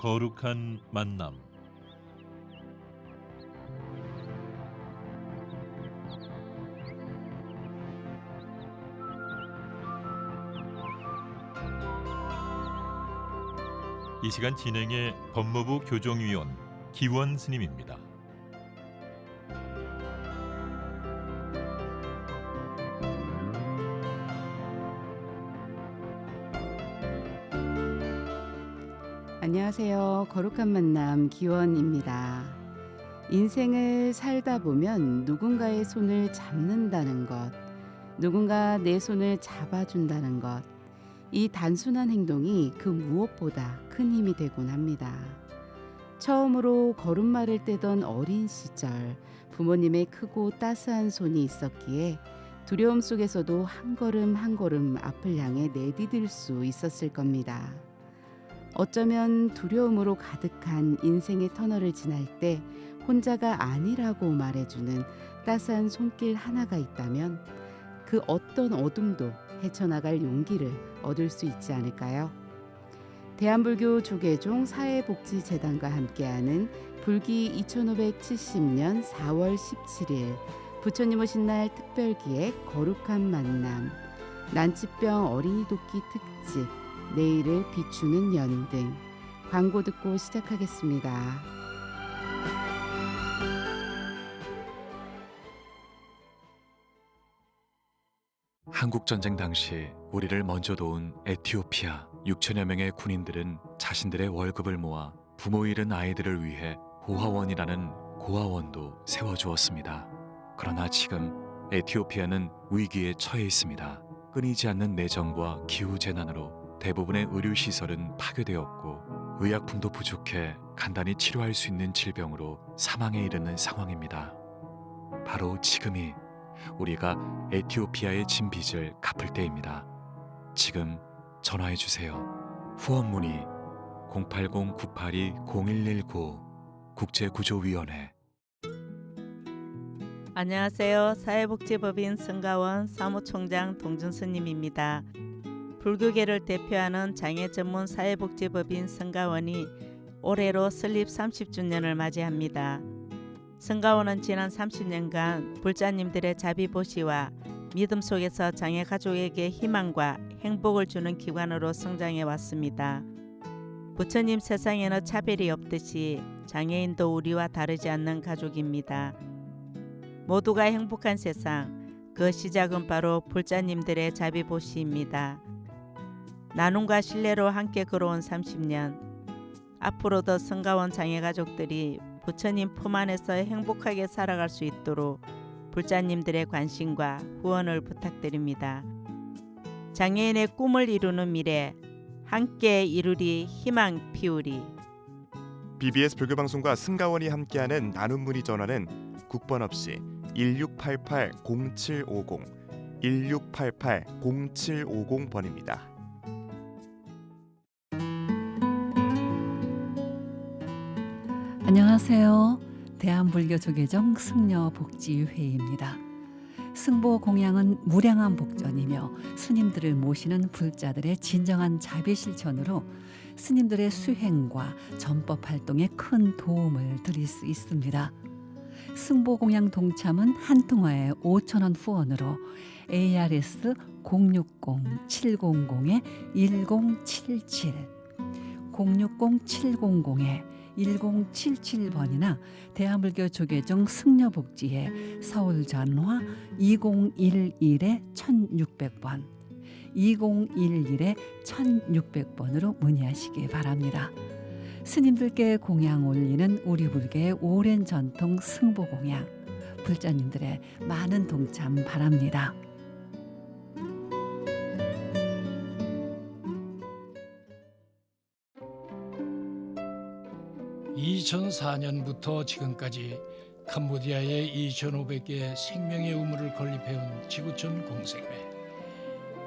거룩한 만남. 이 시간 진행의 법무부 교정위원 기원 스님입니다. 안녕하세요. 거룩한 만남 기원입니다. 인생을 살다 보면 누군가의 손을 잡는다는 것, 누군가 내 손을 잡아준다는 것, 이 단순한 행동이 그 무엇보다 큰 힘이 되곤 합니다. 처음으로 걸음마를 떼던 어린 시절, 부모님의 크고 따스한 손이 있었기에 두려움 속에서도 한 걸음 한 걸음 앞을 향해 내디딜 수 있었을 겁니다. 어쩌면 두려움으로 가득한 인생의 터널을 지날 때 혼자가 아니라고 말해주는 따스한 손길 하나가 있다면 그 어떤 어둠도 헤쳐나갈 용기를 얻을 수 있지 않을까요? 대한불교 조계종 사회복지재단과 함께하는 불기 2570년 4월 17일 부처님 오신 날 특별기획 거룩한 만남, 난치병 어린이 돕기 특집, 내일을 비추는 연등, 광고 듣고 시작하겠습니다. 한국전쟁 당시 우리를 먼저 도운 에티오피아 6천여 명의 군인들은 자신들의 월급을 모아 부모 잃은 아이들을 위해 고아원이라는 고아원도 세워주었습니다. 그러나 지금 에티오피아는 위기에 처해 있습니다. 끊이지 않는 내전과 기후재난으로 대부분의 의료시설은 파괴되었고 의약품도 부족해 간단히 치료할 수 있는 질병으로 사망에 이르는 상황입니다. 바로 지금이 우리가 에티오피아의 진 빚을 갚을 때입니다. 지금 전화해 주세요. 후원 문의 080-982-0119 국제구조위원회. 안녕하세요. 사회복지법인 성가원 사무총장 동준스님입니다. 불교계를 대표하는 장애 전문 사회복지법인 성가원이 올해로 설립 30주년을 맞이합니다. 성가원은 지난 30년간 불자님들의 자비보시와 믿음 속에서 장애 가족에게 희망과 행복을 주는 기관으로 성장해 왔습니다. 부처님 세상에는 차별이 없듯이 장애인도 우리와 다르지 않는 가족입니다. 모두가 행복한 세상, 그 시작은 바로 불자님들의 자비보시입니다. 나눔과 신뢰로 함께 걸어온 30년, 앞으로도 성가원 장애가족들이 부처님 품 안에서 행복하게 살아갈 수 있도록 불자님들의 관심과 후원을 부탁드립니다. 장애인의 꿈을 이루는 미래, 함께 이루리 희망 피우리. BBS 불교방송과 승가원이 함께하는 나눔 문의 전화는 국번 없이 1688-0750, 1688-0750번입니다. 안녕하세요. 대한불교조계종 승려복지회의입니다. 승보공양은 무량한 복전이며 스님들을 모시는 불자들의 진정한 자비실천으로 스님들의 수행과 전법 활동에 큰 도움을 드릴 수 있습니다. 승보공양 동참은 한 통화에 5,000원 후원으로 ARS 060-700-1077 060-700-1077번이나 대한불교 조계종 승려복지회 서울전화 2011-1600번 2011-1600번으로 문의하시기 바랍니다. 스님들께 공양 올리는 우리 불교의 오랜 전통 승보공양, 불자님들의 많은 동참 바랍니다. 2004년부터 지금까지 캄보디아에 2,500개의 생명의 우물을 건립해온 지구촌 공생회.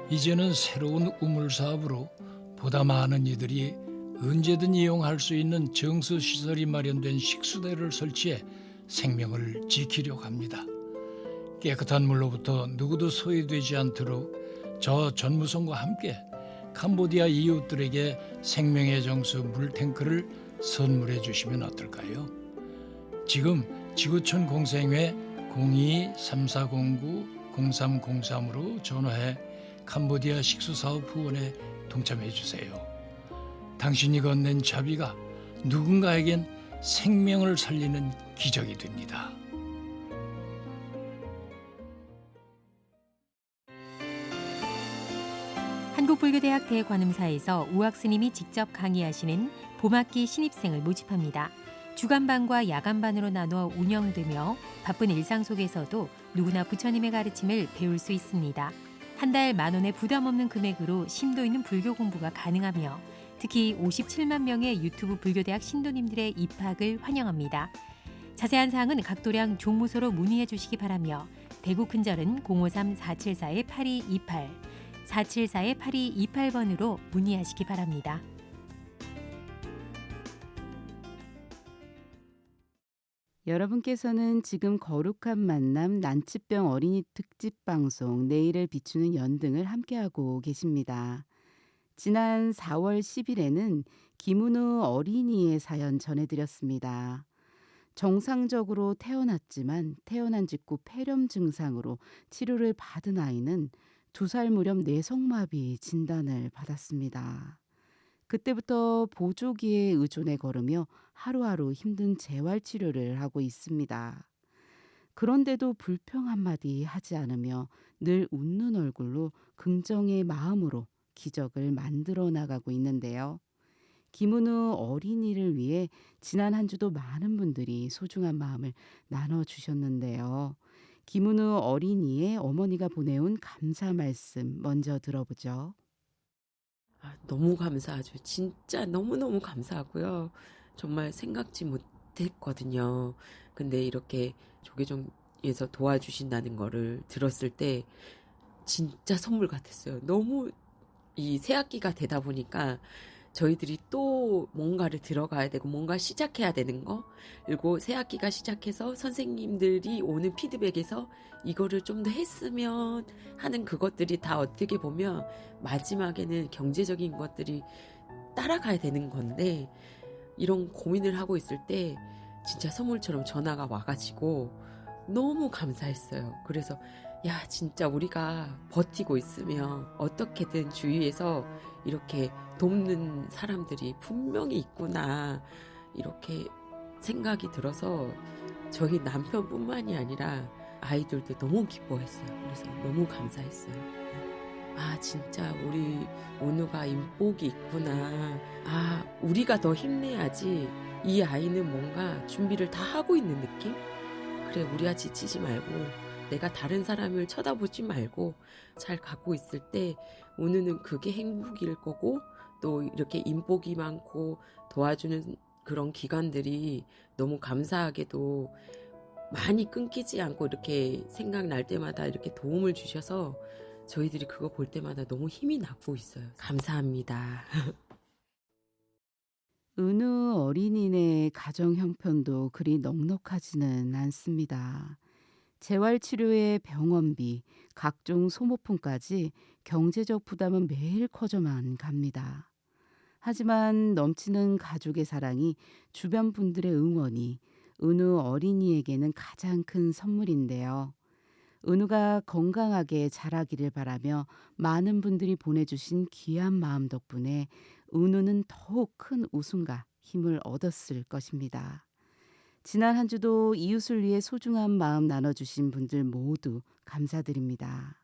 이제는 새로운 우물 사업으로 보다 많은 이들이 언제든 이용할 수 있는 정수시설이 마련된 식수대를 설치해 생명을 지키려고 합니다. 깨끗한 물로부터 누구도 소외되지 않도록 저 전무성과 함께 캄보디아 이웃들에게 생명의 정수 물탱크를 선물해 주시면 어떨까요? 지금 지구촌 공생회 02-3409-0303으로 전화해 캄보디아 식수사업 후원에 동참해 주세요. 당신이 건넨 자비가 누군가에겐 생명을 살리는 기적이 됩니다. 한국불교대학 대관음사에서 우학 스님이 직접 강의하시는 봄학기 신입생을 모집합니다. 주간반과 야간반으로 나눠 운영되며 바쁜 일상 속에서도 누구나 부처님의 가르침을 배울 수 있습니다. 한 달 10,000원의 부담 없는 금액으로 심도 있는 불교 공부가 가능하며 특히 57만 명의 유튜브 불교대학 신도님들의 입학을 환영합니다. 자세한 사항은 각도량 종무소로 문의해 주시기 바라며 대구 큰절은 053-474-8228 474-8228번으로 문의하시기 바랍니다. 여러분께서는 지금 거룩한 만남 난치병 어린이 특집 방송 내일을 비추는 연등을 함께하고 계십니다. 지난 4월 10일에는 김은우 어린이의 사연 전해드렸습니다. 정상적으로 태어났지만 태어난 직후 폐렴 증상으로 치료를 받은 아이는 2살 무렵 뇌성마비 진단을 받았습니다. 그때부터 보조기에 의존해 걸으며 하루하루 힘든 재활치료를 하고 있습니다. 그런데도 불평 한마디 하지 않으며 늘 웃는 얼굴로 긍정의 마음으로 기적을 만들어 나가고 있는데요. 김은우 어린이를 위해 지난 한 주도 많은 분들이 소중한 마음을 나눠주셨는데요. 김은우 어린이의 어머니가 보내온 감사 말씀 먼저 들어보죠. 너무 감사하죠. 진짜 너무너무 감사하고요. 정말 생각지 못했거든요. 근데 이렇게 조계종에서 도와주신다는 거를 들었을 때 진짜 선물 같았어요. 너무 이 새학기가 되다 보니까 저희들이 또 뭔가를 들어가야 되고 뭔가 시작해야 되는 거, 그리고 새학기가 시작해서 선생님들이 오는 피드백에서 이거를 좀 더 했으면 하는 그것들이 다 어떻게 보면 마지막에는 경제적인 것들이 따라가야 되는 건데, 이런 고민을 하고 있을 때 진짜 선물처럼 전화가 와가지고 너무 감사했어요. 그래서 야, 진짜 우리가 버티고 있으면 어떻게든 주위에서 이렇게 돕는 사람들이 분명히 있구나, 이렇게 생각이 들어서 저희 남편뿐만이 아니라 아이들도 너무 기뻐했어요. 그래서 너무 감사했어요. 아, 진짜 우리 은우가 인복이 있구나. 아, 우리가 더 힘내야지 이 아이는 뭔가 준비를 다 하고 있는 느낌? 그래, 우리가 지치지 말고 내가 다른 사람을 쳐다보지 말고 잘 가고 있을 때 은우는 그게 행복일 거고, 또 이렇게 인복이 많고 도와주는 그런 기관들이 너무 감사하게도 많이 끊기지 않고 이렇게 생각날 때마다 이렇게 도움을 주셔서 저희들이 그거 볼 때마다 너무 힘이 나고 있어요. 감사합니다. 은우 어린이네 가정 형편도 그리 넉넉하지는 않습니다. 재활치료의 병원비, 각종 소모품까지 경제적 부담은 매일 커져만 갑니다. 하지만 넘치는 가족의 사랑이, 주변 분들의 응원이 은우 어린이에게는 가장 큰 선물인데요. 은우가 건강하게 자라기를 바라며 많은 분들이 보내주신 귀한 마음 덕분에 은우는 더욱 큰 웃음과 힘을 얻었을 것입니다. 지난 한 주도 이웃을 위해 소중한 마음 나눠주신 분들 모두 감사드립니다.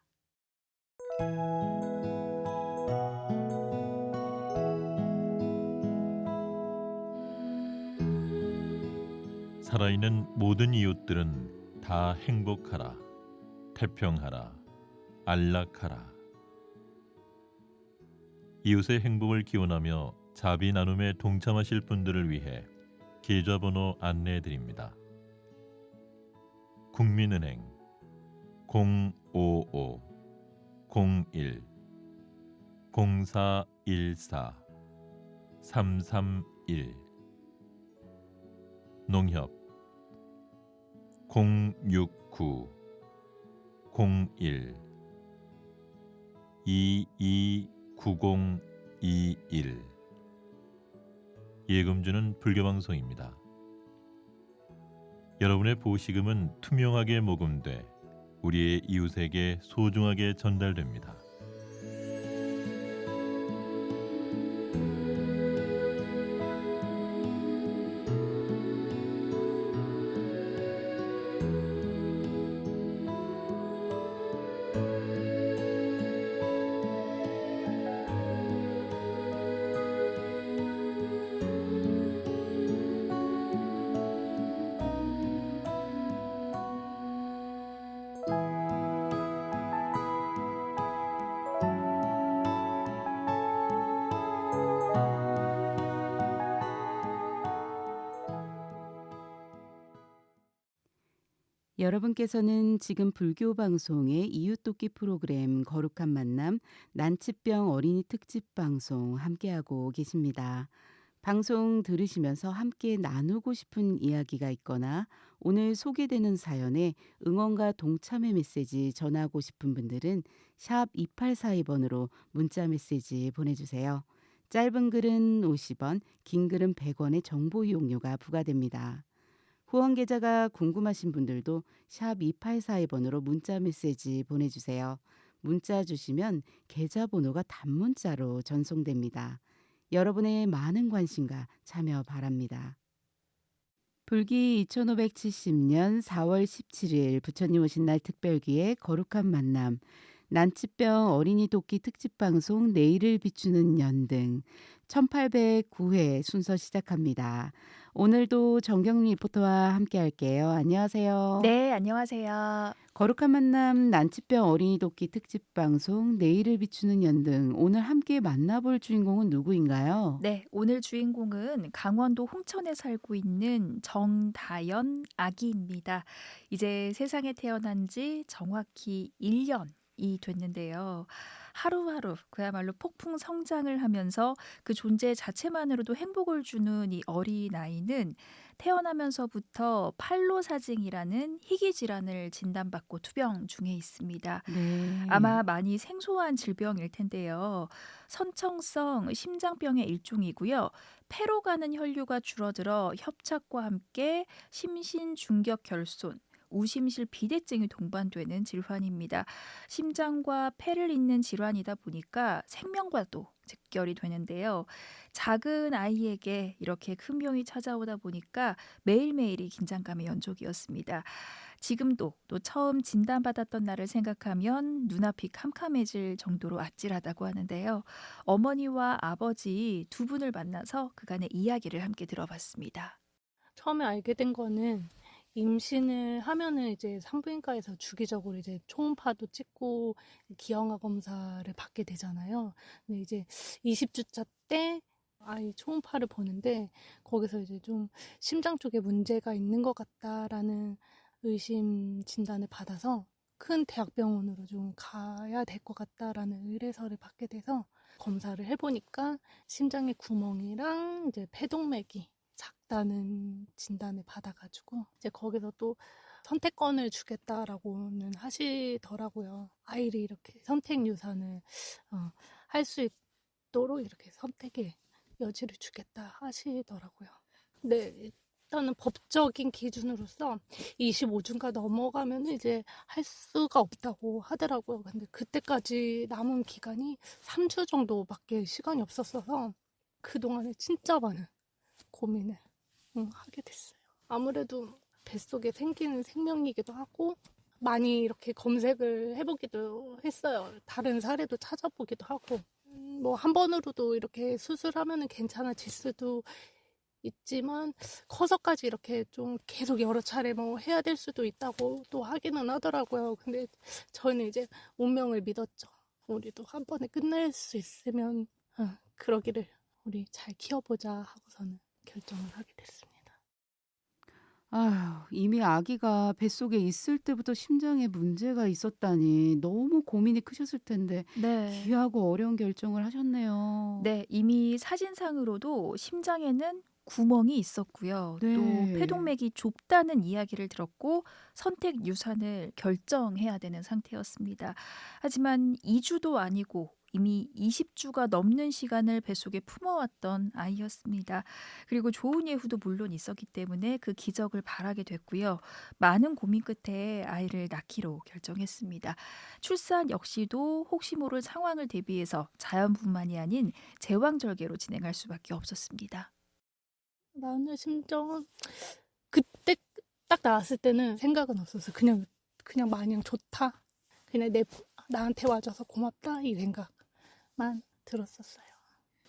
살아있는 모든 이웃들은 다 행복하라, 태평하라, 안락하라. 이웃의 행복을 기원하며 자비 나눔에 동참하실 분들을 위해 계좌번호 안내해드립니다. 국민은행 055-01-0414-331, 농협 069-01-229021, 예금 주는 불교 방송입니다. 여러분의 보시금은 투명하게 모금돼 우리의 이웃에게 소중하게 전달됩니다. 여러분께서는 지금 불교 방송의 이웃돕기 프로그램 거룩한 만남 난치병 어린이 특집 방송 함께하고 계십니다. 방송 들으시면서 함께 나누고 싶은 이야기가 있거나 오늘 소개되는 사연에 응원과 동참의 메시지 전하고 싶은 분들은 샵 2842번으로 문자 메시지 보내주세요. 짧은 글은 50원, 긴 글은 100원의 정보 이용료가 부과됩니다. 후원 계좌가 궁금하신 분들도 샵 2842번으로 문자 메시지 보내주세요. 문자 주시면 계좌 번호가 단문자로 전송됩니다. 여러분의 많은 관심과 참여 바랍니다. 불기 2570년 4월 17일 부처님 오신 날 특별기에 거룩한 만남 난치병 어린이 돕기 특집 방송 내일을 비추는 연등 1809회 순서 시작합니다. 오늘도 정경미 리포터와 함께 할게요. 안녕하세요. 네, 안녕하세요. 거룩한 만남 난치병 어린이 돕기 특집 방송 내일을 비추는 연등 오늘 함께 만나볼 주인공은 누구인가요? 네, 오늘 주인공은 강원도 홍천에 살고 있는 정다연 아기입니다. 이제 세상에 태어난 지 정확히 1년이 됐는데요. 하루하루 그야말로 폭풍 성장을 하면서 그 존재 자체만으로도 행복을 주는 이 어린아이는 태어나면서부터 팔로사징이라는 희귀 질환을 진단받고 투병 중에 있습니다. 네. 아마 많이 생소한 질병일 텐데요. 선청성 심장병의 일종이고요. 폐로 가는 혈류가 줄어들어 협착과 함께 심신 중격 결손, 우심실 비대증이 동반되는 질환입니다. 심장과 폐를 잇는 질환이다 보니까 생명과도 직결이 되는데요. 작은 아이에게 이렇게 큰 병이 찾아오다 보니까 매일매일이 긴장감의 연속이었습니다. 지금도 또 처음 진단받았던 날을 생각하면 눈앞이 캄캄해질 정도로 아찔하다고 하는데요. 어머니와 아버지 두 분을 만나서 그간의 이야기를 함께 들어봤습니다. 처음에 알게 된 거는 임신을 하면은 이제 산부인과에서 주기적으로 이제 초음파도 찍고 기형아 검사를 받게 되잖아요. 근데 이제 20주차 때 아이 초음파를 보는데 거기서 이제 좀 심장 쪽에 문제가 있는 것 같다라는 의심 진단을 받아서 큰 대학병원으로 좀 가야 될 것 같다라는 의뢰서를 받게 돼서 검사를 해보니까 심장의 구멍이랑 이제 폐동맥이 작다는 진단을 받아가지고 이제 거기서 또 선택권을 주겠다라고는 하시더라고요. 아이를 이렇게 선택 유산을 할 수 있도록 이렇게 선택의 여지를 주겠다 하시더라고요. 근데 일단은 법적인 기준으로서 25주가 넘어가면 이제 할 수가 없다고 하더라고요. 근데 그때까지 남은 기간이 3주 정도밖에 시간이 없었어서 그동안에 진짜 많은 고민을 하게 됐어요. 아무래도 뱃속에 생기는 생명이기도 하고 많이 이렇게 검색을 해보기도 했어요. 다른 사례도 찾아보기도 하고 뭐 한 번으로도 이렇게 수술하면 괜찮아질 수도 있지만 커서까지 이렇게 좀 계속 여러 차례 뭐 해야 될 수도 있다고 또 하기는 하더라고요. 근데 저는 이제 운명을 믿었죠. 우리도 한 번에 끝낼 수 있으면 그러기를 우리 잘 키워보자 하고서는 결정을 하게 됐습니다. 아휴, 이미 아기가 뱃속에 있을 때부터 심장에 문제가 있었다니 너무 고민이 크셨을 텐데 네. 귀하고 어려운 결정을 하셨네요. 네, 이미 사진상으로도 심장에는 구멍이 있었고요. 또 네. 폐동맥이 좁다는 이야기를 들었고 선택 유산을 결정해야 되는 상태였습니다. 하지만 2주도 아니고 이미 20주가 넘는 시간을 뱃속에 품어왔던 아이였습니다. 그리고 좋은 예후도 물론 있었기 때문에 그 기적을 바라게 됐고요. 많은 고민 끝에 아이를 낳기로 결정했습니다. 출산 역시도 혹시 모를 상황을 대비해서 자연분만이 아닌 제왕절개로 진행할 수밖에 없었습니다. 나는 심정은 그때 딱 나왔을 때는 생각은 없었어. 그냥 마냥 좋다. 그냥 나한테 와줘서 고맙다 이 생각만 들었었어요.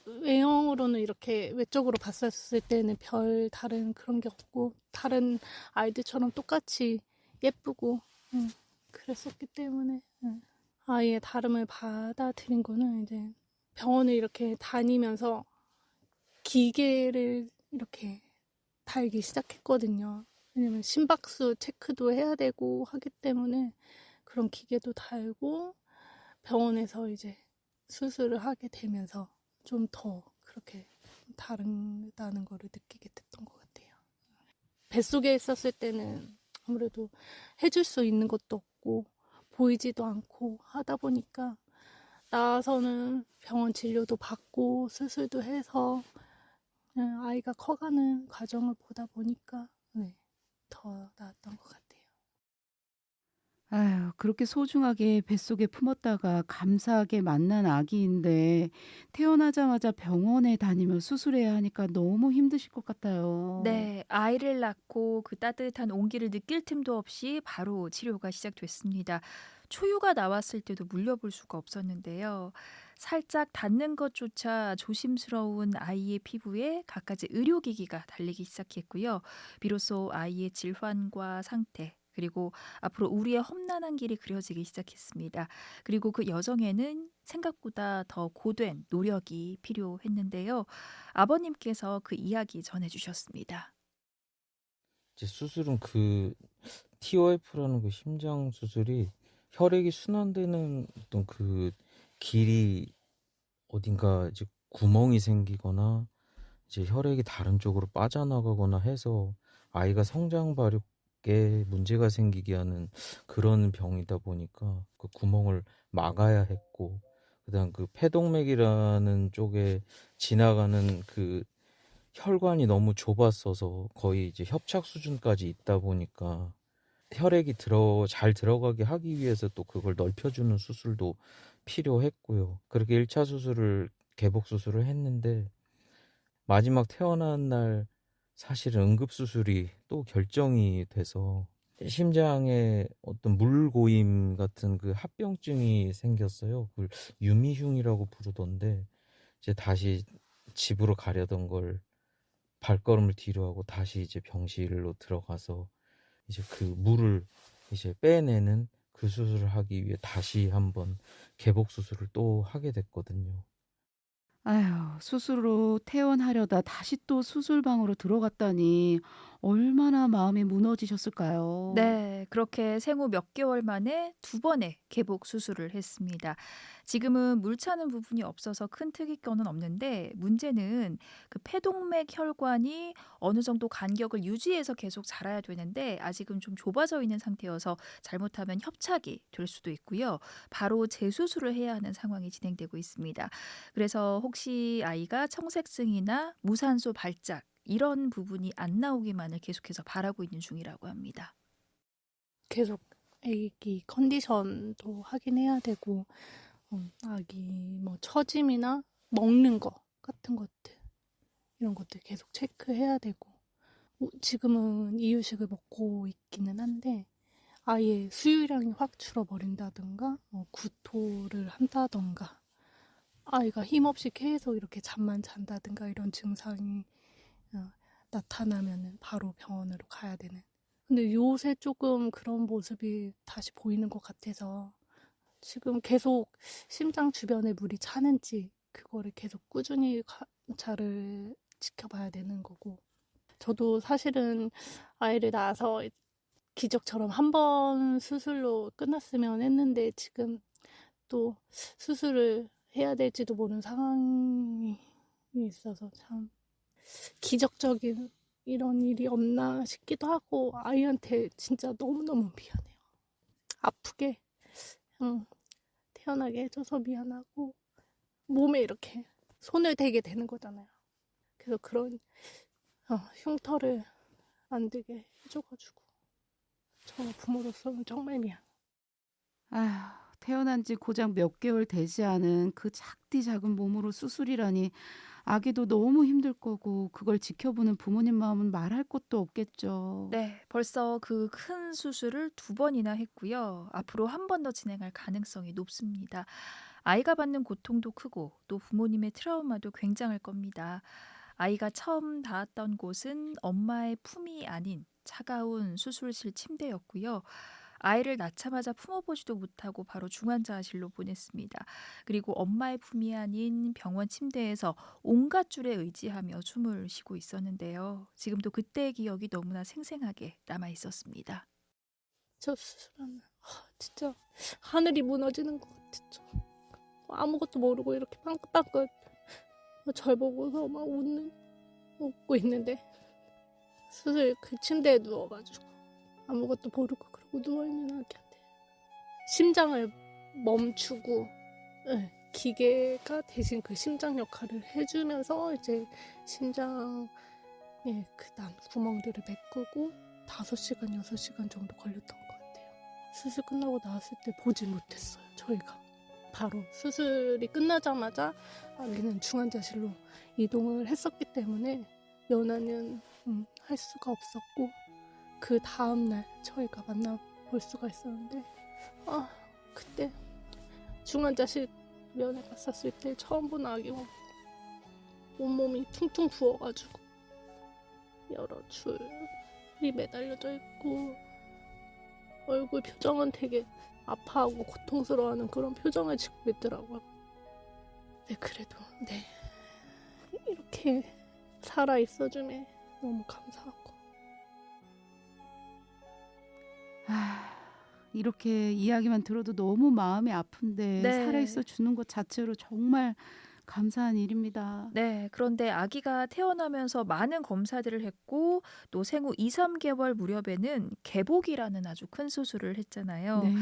외형으로는 이렇게 외적으로 봤었을 때는 별 다른 그런 게 없고 다른 아이들처럼 똑같이 예쁘고 그랬었기 때문에 아이의 다름을 받아들인 거는 이제 병원을 이렇게 다니면서 기계를 이렇게 달기 시작했거든요. 왜냐면 심박수 체크도 해야 되고 하기 때문에 그런 기계도 달고 병원에서 이제 수술을 하게 되면서 좀 더 그렇게 다르다는 거를 느끼게 됐던 것 같아요. 뱃속에 있었을 때는 아무래도 해줄 수 있는 것도 없고 보이지도 않고 하다 보니까 나와서는 병원 진료도 받고 수술도 해서 아이가 커가는 과정을 보다 보니까 더 나았던 것 같아요. 아유, 그렇게 소중하게 뱃속에 품었다가 감사하게 만난 아기인데 태어나자마자 병원에 다니며 수술해야 하니까 너무 힘드실 것 같아요. 네, 아이를 낳고 그 따뜻한 온기를 느낄 틈도 없이 바로 치료가 시작됐습니다. 초유가 나왔을 때도 물려볼 수가 없었는데요. 살짝 닿는 것조차 조심스러운 아이의 피부에 갖가지 의료기기가 달리기 시작했고요. 비로소 아이의 질환과 상태, 그리고 앞으로 우리의 험난한 길이 그려지기 시작했습니다. 그리고 그 여정에는 생각보다 더 고된 노력이 필요했는데요. 아버님께서 그 이야기 전해주셨습니다. 이제 수술은 그 TOF라는 그 심장 수술이 혈액이 순환되는 어떤 그 길이 어딘가 이제 구멍이 생기거나 이제 혈액이 다른 쪽으로 빠져나가거나 해서 아이가 성장 발육에 문제가 생기게 하는 그런 병이다 보니까 그 구멍을 막아야 했고, 그다음 그 폐동맥이라는 쪽에 지나가는 그 혈관이 너무 좁았어서 거의 이제 협착 수준까지 있다 보니까 혈액이 잘 들어가게 하기 위해서 또 그걸 넓혀주는 수술도 필요했고요. 그렇게 1차 수술을 개복 수술을 했는데 마지막 태어난 날 사실은 응급수술이 또 결정이 돼서 심장에 어떤 물고임 같은 그 합병증이 생겼어요. 그걸 유미흉이라고 부르던데 이제 다시 집으로 가려던 걸 발걸음을 뒤로 하고 다시 이제 병실로 들어가서 이제 그 물을 이제 빼내는 그 수술을 하기 위해 다시 한번 개복 수술을 또 하게 됐거든요. 아휴, 수술로 퇴원하려다 다시 또 수술방으로 들어갔다니 얼마나 마음이 무너지셨을까요? 네, 그렇게 생후 몇 개월 만에 2번의 개복 수술을 했습니다. 지금은 물 차는 부분이 없어서 큰 특이건은 없는데 문제는 그 폐동맥 혈관이 어느 정도 간격을 유지해서 계속 자라야 되는데 아직은 좀 좁아져 있는 상태여서 잘못하면 협착이 될 수도 있고요. 바로 재수술을 해야 하는 상황이 진행되고 있습니다. 그래서 혹시 아이가 청색증이나 무산소 발작 이런 부분이 안 나오기만을 계속해서 바라고 있는 중이라고 합니다. 계속 애기 컨디션도 확인해야 되고 아기 뭐 처짐이나 먹는 거 같은 것들 이런 것들 계속 체크해야 되고 지금은 이유식을 먹고 있기는 한데 아예 수유량이 확 줄어버린다든가 구토를 한다든가 아이가 힘없이 계속 이렇게 잠만 잔다든가 이런 증상이 나타나면은 바로 병원으로 가야 되는. 근데 요새 조금 그런 모습이 다시 보이는 것 같아서 지금 계속 심장 주변에 물이 차는지 그거를 계속 꾸준히 관찰을 지켜봐야 되는 거고. 저도 사실은 아이를 낳아서 기적처럼 한 번 수술로 끝났으면 했는데 지금 또 수술을 해야 될지도 모르는 상황이 있어서 참 기적적인 이런 일이 없나 싶기도 하고 아이한테 진짜 너무너무 미안해요. 아프게 태어나게 해줘서 미안하고 몸에 이렇게 손을 대게 되는 거잖아요. 그래서 그런 흉터를 안 들게 해줘가지고 정말 부모로서는 정말 미안. 아휴, 태어난 지 고작 몇 개월 되지 않은 그 작디 작은 몸으로 수술이라니 아기도 너무 힘들 거고 그걸 지켜보는 부모님 마음은 말할 것도 없겠죠. 네, 벌써 그 큰 수술을 2번이나 했고요. 앞으로 한 번 더 진행할 가능성이 높습니다. 아이가 받는 고통도 크고 또 부모님의 트라우마도 굉장할 겁니다. 아이가 처음 닿았던 곳은 엄마의 품이 아닌 차가운 수술실 침대였고요. 아이를 낳자마자 품어보지도 못하고 바로 중환자실로 보냈습니다. 그리고 엄마의 품이 아닌 병원 침대에서 온갖 줄에 의지하며 숨을 쉬고 있었는데요. 지금도 그때의 기억이 너무나 생생하게 남아 있었습니다. 저 수술하면 진짜 하늘이 무너지는 것 같았죠. 아무것도 모르고 이렇게 빵긋빵긋 절 보고서 막 웃고 있는데 수술 그 침대에 누워가지고 아무것도 모르고 그러고 누워있는 아기한테 심장을 멈추고 기계가 대신 그 심장 역할을 해주면서 이제 심장에 그 난 구멍들을 메꾸고 5시간, 6시간 정도 걸렸던 것 같아요. 수술 끝나고 나왔을 때 보지 못했어요, 저희가. 바로 수술이 끝나자마자 아기는 중환자실로 이동을 했었기 때문에 연하는 할 수가 없었고 그 다음날 저희가 만나볼 수가 있었는데 그때 중환자실 면회 갔었을 때 처음 본 아기가 온몸이 퉁퉁 부어가지고 여러 줄이 매달려져 있고 얼굴 표정은 되게 아파하고 고통스러워하는 그런 표정을 짓고 있더라고요. 네, 그래도 이렇게 살아있어줌에 너무 감사하고 이렇게 이야기만 들어도 너무 마음이 아픈데 네. 살아있어 주는 것 자체로 정말 감사한 일입니다. 네, 그런데 아기가 태어나면서 많은 검사들을 했고 또 생후 2, 3개월 무렵에는 개복이라는 아주 큰 수술을 했잖아요. 네.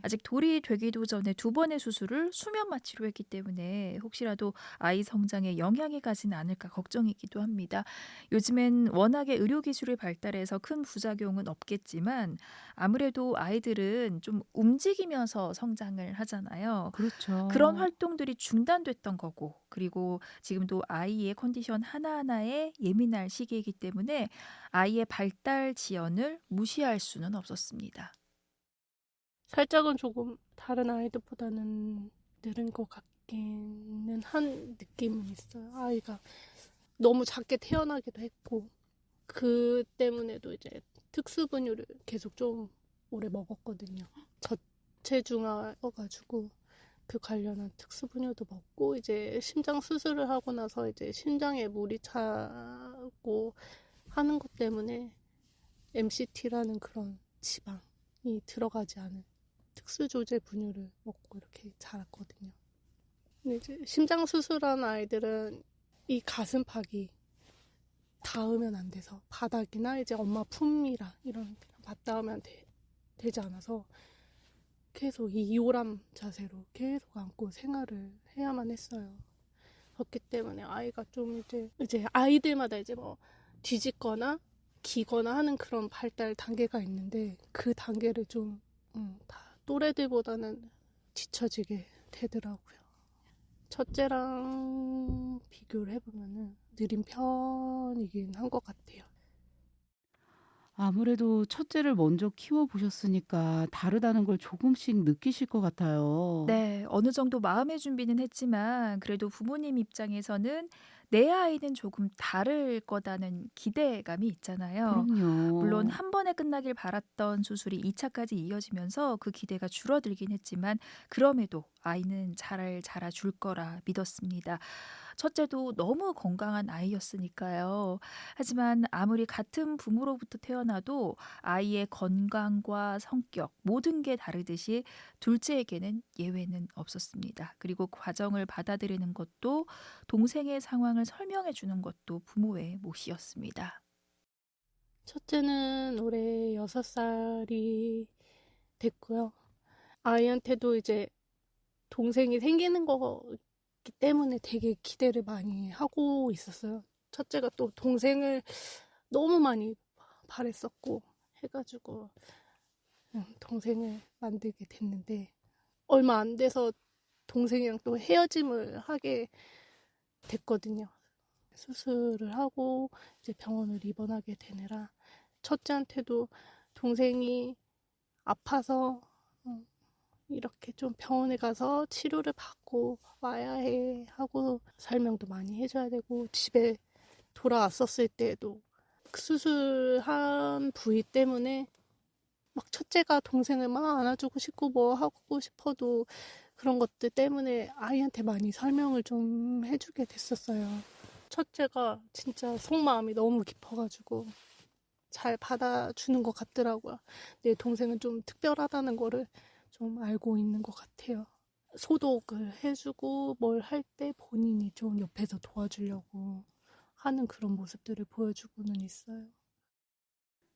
아직 돌이 되기도 전에 2번의 수술을 수면 마취로 했기 때문에 혹시라도 아이 성장에 영향이 가지는 않을까 걱정이기도 합니다. 요즘엔 워낙에 의료기술이 발달해서 큰 부작용은 없겠지만 아무래도 아이들은 좀 움직이면서 성장을 하잖아요. 그렇죠. 그런 활동들이 중단됐던 거고 그리고 지금도 아이의 컨디션 하나하나에 예민할 시기이기 때문에 아이의 발달 지연을 무시할 수는 없었습니다. 살짝은 조금 다른 아이들보다는 느린 것 같기는 한 느낌은 있어요. 아이가 너무 작게 태어나기도 했고 그 때문에도 이제 특수분유를 계속 좀 오래 먹었거든요. 저체중아여가지고 그 관련한 특수분유도 먹고 이제 심장 수술을 하고 나서 이제 심장에 물이 차고 하는 것 때문에 MCT라는 그런 지방이 들어가지 않은 특수조제 분유를 먹고 이렇게 자랐거든요. 근데 이제 심장 수술한 아이들은 이 가슴팍이 닿으면 안 돼서 바닥이나 이제 엄마 품이랑 이런 맞닿으면 되지 않아서 계속 이 요람 자세로 계속 안고 생활을 해야만 했어요. 그렇기 때문에 아이가 좀 이제 아이들마다 이제 뭐 뒤집거나 기거나 하는 그런 발달 단계가 있는데 그 단계를 좀 다 또래들보다는 뒤처지게 되더라고요. 첫째랑 비교를 해보면은 느린 편이긴 한 것 같아요. 아무래도 첫째를 먼저 키워보셨으니까 다르다는 걸 조금씩 느끼실 것 같아요. 네, 어느 정도 마음의 준비는 했지만 그래도 부모님 입장에서는 내 아이는 조금 다를 거다는 기대감이 있잖아요. 물론 그럼요. 한 번에 끝나길 바랐던 수술이 2차까지 이어지면서 그 기대가 줄어들긴 했지만 그럼에도 아이는 잘 자라줄 거라 믿었습니다. 첫째도 너무 건강한 아이였으니까요. 하지만 아무리 같은 부모로부터 태어나도 아이의 건강과 성격 모든 게 다르듯이 둘째에게는 예외는 없었습니다. 그리고 과정을 받아들이는 것도 동생의 상황을 설명해 주는 것도 부모의 몫이었습니다. 첫째는 올해 6살이 됐고요. 아이한테도 이제 동생이 생기는 거 있기 때문에 되게 기대를 많이 하고 있었어요. 첫째가 또 동생을 너무 많이 바랬었고 해가지고 동생을 만들게 됐는데 얼마 안 돼서 동생이랑 또 헤어짐을 하게 됐거든요. 수술을 하고 이제 병원을 입원하게 되느라 첫째한테도 동생이 아파서 이렇게 좀 병원에 가서 치료를 받고 와야 해 하고 설명도 많이 해줘야 되고 집에 돌아왔었을 때도 수술한 부위 때문에 막 첫째가 동생을 막 안아주고 싶고 뭐 하고 싶어도 그런 것들 때문에 아이한테 많이 설명을 좀 해주게 됐었어요. 첫째가 진짜 속마음이 너무 깊어가지고 잘 받아주는 것 같더라고요. 내 동생은 좀 특별하다는 거를 좀 알고 있는 것 같아요. 소독을 해주고 뭘 할 때 본인이 좀 옆에서 도와주려고 하는 그런 모습들을 보여주고는 있어요.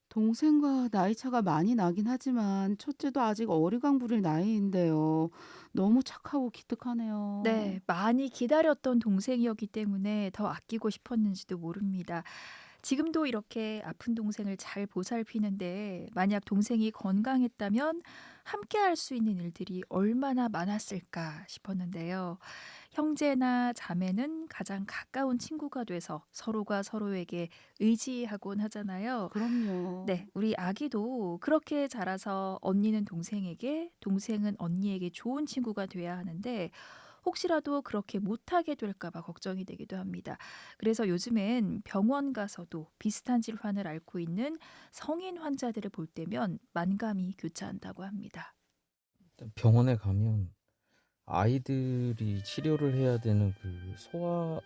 동생과 나이 차가 많이 나긴 하지만 첫째도 아직 어리광 부릴 나이인데요. 너무 착하고 기특하네요. 네, 많이 기다렸던 동생이었기 때문에 더 아끼고 싶었는지도 모릅니다. 지금도 이렇게 아픈 동생을 잘 보살피는데 만약 동생이 건강했다면 함께 할 수 있는 일들이 얼마나 많았을까 싶었는데요. 형제나 자매는 가장 가까운 친구가 돼서 서로가 서로에게 의지하곤 하잖아요. 그럼요. 네, 우리 아기도 그렇게 자라서 언니는 동생에게, 동생은 언니에게 좋은 친구가 돼야 하는데 혹시라도 그렇게 못하게 될까 봐 걱정이 되기도 합니다. 그래서 요즘엔 병원 가서도 비슷한 질환을 앓고 있는 성인 환자들을 볼 때면 만감이 교차한다고 합니다. 병원에 가면 아이들이 치료를 해야 되는 그 소아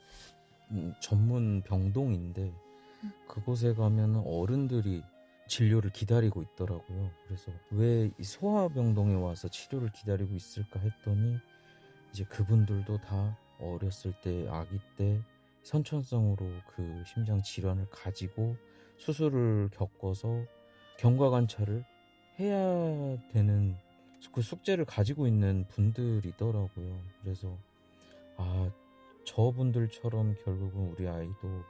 전문 병동인데 그곳에 가면 어른들이 진료를 기다리고 있더라고요. 그래서 왜 이 소아병동에 와서 치료를 기다리고 있을까 했더니 이제 그분들도 다 어렸을 때 아기 때 선천성으로 그 심장 질환을 가지고 수술을 겪어서 경과 관찰을 해야 되는 그 숙제를 가지고 있는 분들이더라고요. 그래서 저분들처럼 결국은 우리 아이도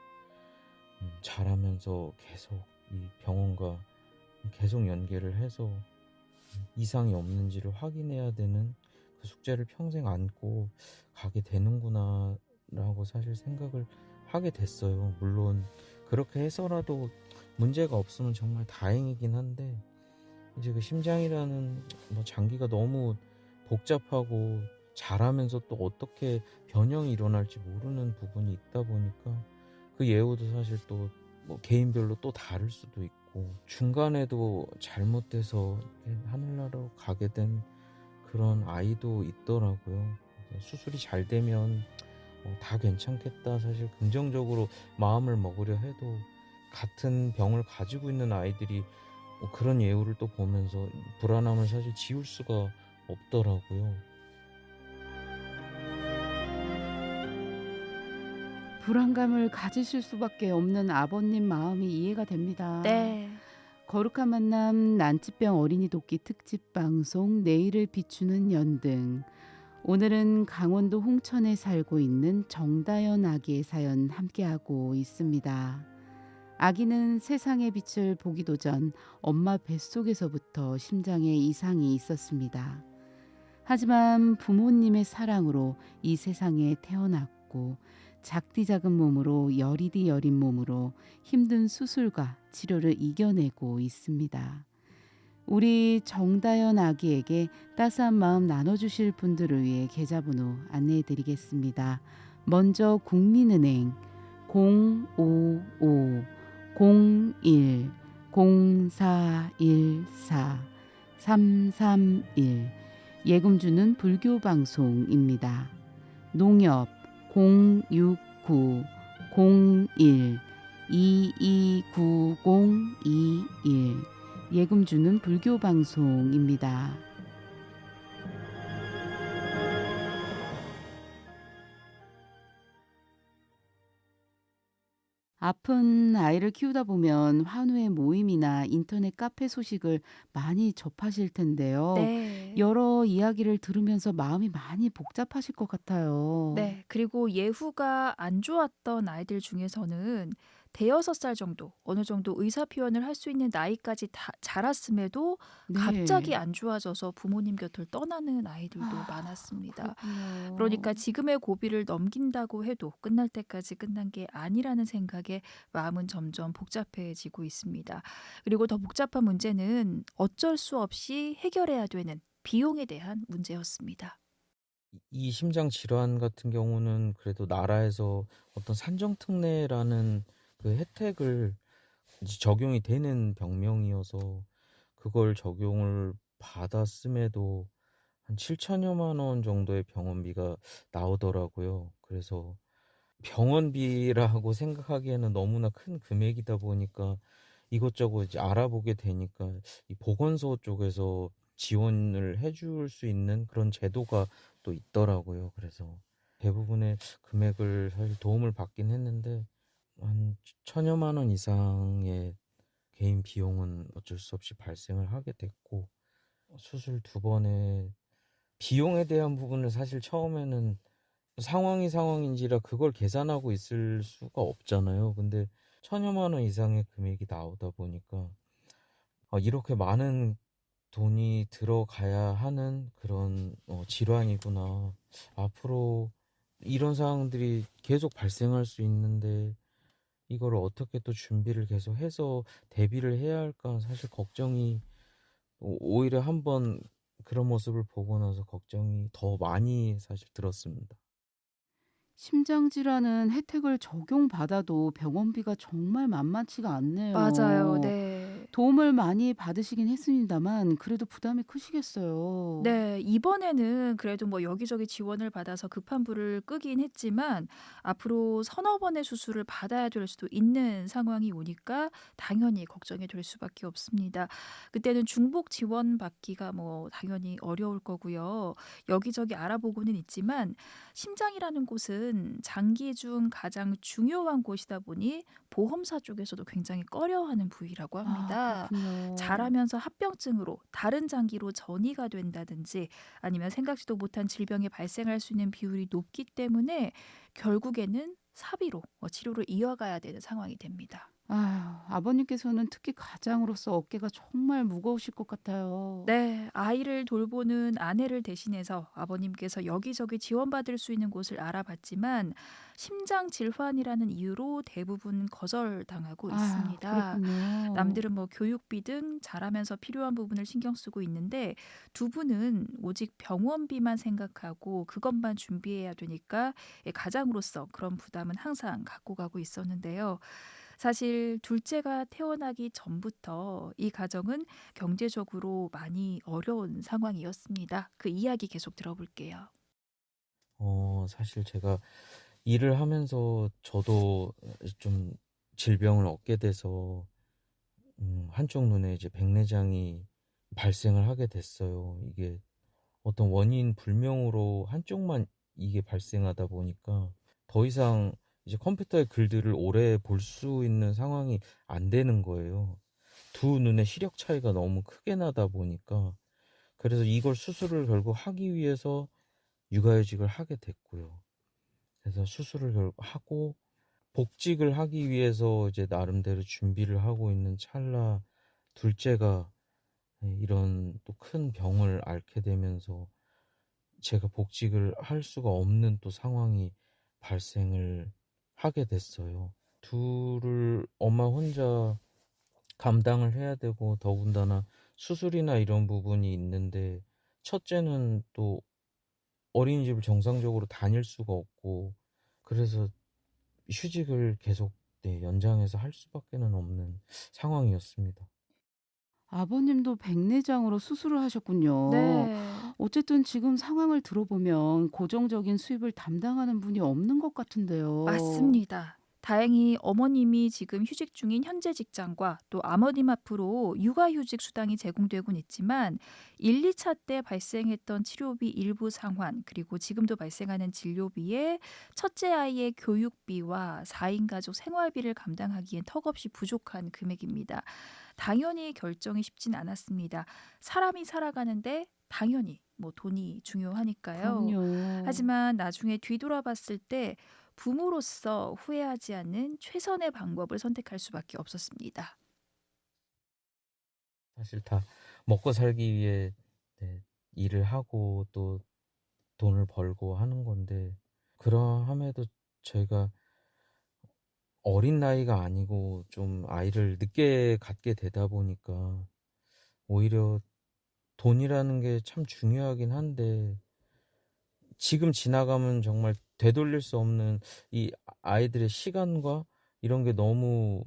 자라면서 계속 이 병원과 계속 연계를 해서 이상이 없는지를 확인해야 되는 그 숙제를 평생 안고 가게 되는구나 라고 사실 생각을 하게 됐어요. 물론 그렇게 해서라도 문제가 없으면 정말 다행이긴 한데 이제 그 심장이라는 장기가 너무 복잡하고 자라면서 또 어떻게 변형이 일어날지 모르는 부분이 있다 보니까 그 예후도 사실 또 개인별로 또 다를 수도 있고 중간에도 잘못돼서 하늘나라로 가게 된 그런 아이도 있더라고요. 수술이 잘 되면 다 괜찮겠다 사실 긍정적으로 마음을 먹으려 해도 같은 병을 가지고 있는 아이들이 그런 예후를 또 보면서 불안함을 사실 지울 수가 없더라고요. 불안감을 가지실 수밖에 없는 아버님 마음이 이해가 됩니다. 네. 거룩한 만남 난치병 어린이 돕기 특집 방송 내일을 비추는 연등. 오늘은 강원도 홍천에 살고 있는 정다연 아기의 사연 함께하고 있습니다. 아기는 세상의 빛을 보기도 전 엄마 뱃속에서부터 심장에 이상이 있었습니다. 하지만 부모님의 사랑으로 이 세상에 태어났고 작디 작은 몸으로 여리디 여린 몸으로 힘든 수술과 치료를 이겨내고 있습니다. 우리 정다연 아기에게 따스한 마음 나눠주실 분들을 위해 계좌번호 안내해드리겠습니다. 먼저 국민은행 055-01-0414-331 예금주는 불교방송입니다. 농협 069-01-229021 예금주는 불교방송입니다. 아픈 아이를 키우다 보면 환우의 모임이나 인터넷 카페 소식을 많이 접하실 텐데요. 네. 여러 이야기를 들으면서 마음이 많이 복잡하실 것 같아요. 네. 그리고 예후가 안 좋았던 아이들 중에서는 대여섯 살 정도, 어느 정도 의사 표현을 할 수 있는 나이까지 다 자랐음에도 갑자기 네. 안 좋아져서 부모님 곁을 떠나는 아이들도 아, 많았습니다. 그러니까 그렇군요. 지금의 고비를 넘긴다고 해도 끝날 때까지 끝난 게 아니라는 생각에 마음은 점점 복잡해지고 있습니다. 그리고 더 복잡한 문제는 어쩔 수 없이 해결해야 되는 비용에 대한 문제였습니다. 이 심장 질환 같은 경우는 그래도 나라에서 어떤 산정특례라는 그 혜택을 이제 적용이 되는 병명이어서 그걸 적용을 받았음에도 한 7천여만 원 정도의 병원비가 나오더라고요. 그래서 병원비라고 생각하기에는 너무나 큰 금액이다 보니까 이것저것 이제 알아보게 되니까 이 보건소 쪽에서 지원을 해줄 수 있는 그런 제도가 또 있더라고요. 그래서 대부분의 금액을 사실 도움을 받긴 했는데 한 천여만 원 이상의 개인 비용은 어쩔 수 없이 발생을 하게 됐고 수술 두 번에 비용에 대한 부분을 사실 처음에는 상황이 상황인지라 그걸 계산하고 있을 수가 없잖아요. 근데 천여만 원 이상의 금액이 나오다 보니까 이렇게 많은 돈이 들어가야 하는 그런 질환이구나. 앞으로 이런 상황들이 계속 발생할 수 있는데 이거를 어떻게 또 준비를 계속 해서 대비를 해야 할까 사실 걱정이 오히려 한번 그런 모습을 보고 나서 걱정이 더 많이 사실 들었습니다. 심장질환은 혜택을 적용받아도 병원비가 정말 만만치가 맞아요. 않네요. 네. 도움을 많이 받으시긴 했습니다만 그래도 부담이 크시겠어요. 네. 이번에는 그래도 뭐 여기저기 지원을 받아서 급한 불을 끄긴 했지만 앞으로 서너 번의 수술을 받아야 될 수도 있는 상황이 오니까 당연히 걱정이 될 수밖에 없습니다. 그때는 중복 지원 받기가 뭐 당연히 어려울 거고요. 여기저기 알아보고는 있지만 심장이라는 곳은 장기 중 가장 중요한 곳이다 보니 보험사 쪽에서도 굉장히 꺼려하는 부위라고 아, 합니다. 그렇군요. 자라면서 합병증으로 다른 장기로 전이가 된다든지 아니면 생각지도 못한 질병이 발생할 수 있는 비율이 높기 때문에 결국에는 사비로 치료를 이어가야 되는 상황이 됩니다. 아유, 아버님께서는 특히 가장으로서 어깨가 정말 무거우실 것 같아요. 네, 아이를 돌보는 아내를 대신해서 아버님께서 여기저기 지원받을 수 있는 곳을 알아봤지만 심장 질환이라는 이유로 대부분 거절당하고 아유, 있습니다. 그랬군요. 남들은 뭐 교육비 등 자라면서 필요한 부분을 신경 쓰고 있는데 두 분은 오직 병원비만 생각하고 그것만 준비해야 되니까 가장으로서 그런 부담은 항상 갖고 가고 있었는데요. 사실 둘째가 태어나기 전부터 이 가정은 경제적으로 많이 어려운 상황이었습니다. 그 이야기 계속 들어볼게요. 사실 제가 일을 하면서 저도 좀 질병을 얻게 돼서 한쪽 눈에 이제 백내장이 발생을 하게 됐어요. 이게 어떤 원인 불명으로 한쪽만 이게 발생하다 보니까 더 이상 이제 컴퓨터의 글들을 오래 볼 수 있는 상황이 안 되는 거예요. 두 눈의 시력 차이가 너무 크게 나다 보니까 그래서 이걸 수술을 결국 하기 위해서 육아휴직을 하게 됐고요. 그래서 수술을 결국 하고 복직을 하기 위해서 이제 나름대로 준비를 하고 있는 찰나 둘째가 이런 또 큰 병을 앓게 되면서 제가 복직을 할 수가 없는 또 상황이 발생을 하게 됐어요. 둘을 엄마 혼자 감당을 해야 되고 더군다나 수술이나 이런 부분이 있는데 첫째는 또 어린이집을 정상적으로 다닐 수가 없고 그래서 휴직을 계속 연장해서 할 수밖에는 없는 상황이었습니다. 아버님도 백내장으로 수술을 하셨군요. 네. 어쨌든 지금 상황을 들어보면 고정적인 수입을 담당하는 분이 없는 것 같은데요. 맞습니다. 다행히 어머님이 지금 휴직 중인 현재 직장과 또 아버님 앞으로 육아휴직 수당이 제공되곤 있지만 1, 2차 때 발생했던 치료비 일부 상환 그리고 지금도 발생하는 진료비에 첫째 아이의 교육비와 4인 가족 생활비를 감당하기엔 턱없이 부족한 금액입니다. 당연히 결정이 쉽진 않았습니다. 사람이 살아가는데 당연히 뭐 돈이 중요하니까요. 그럼요. 하지만 나중에 뒤돌아봤을 때 부모로서 후회하지 않는 최선의 방법을 선택할 수밖에 없었습니다. 사실 다 먹고 살기 위해 네, 일을 하고 또 돈을 벌고 하는 건데 그러함에도 저희가 어린 나이가 아니고 좀 아이를 늦게 갖게 되다 보니까 오히려 돈이라는 게 참 중요하긴 한데 지금 지나가면 정말 되돌릴 수 없는 이 아이들의 시간과 이런 게 너무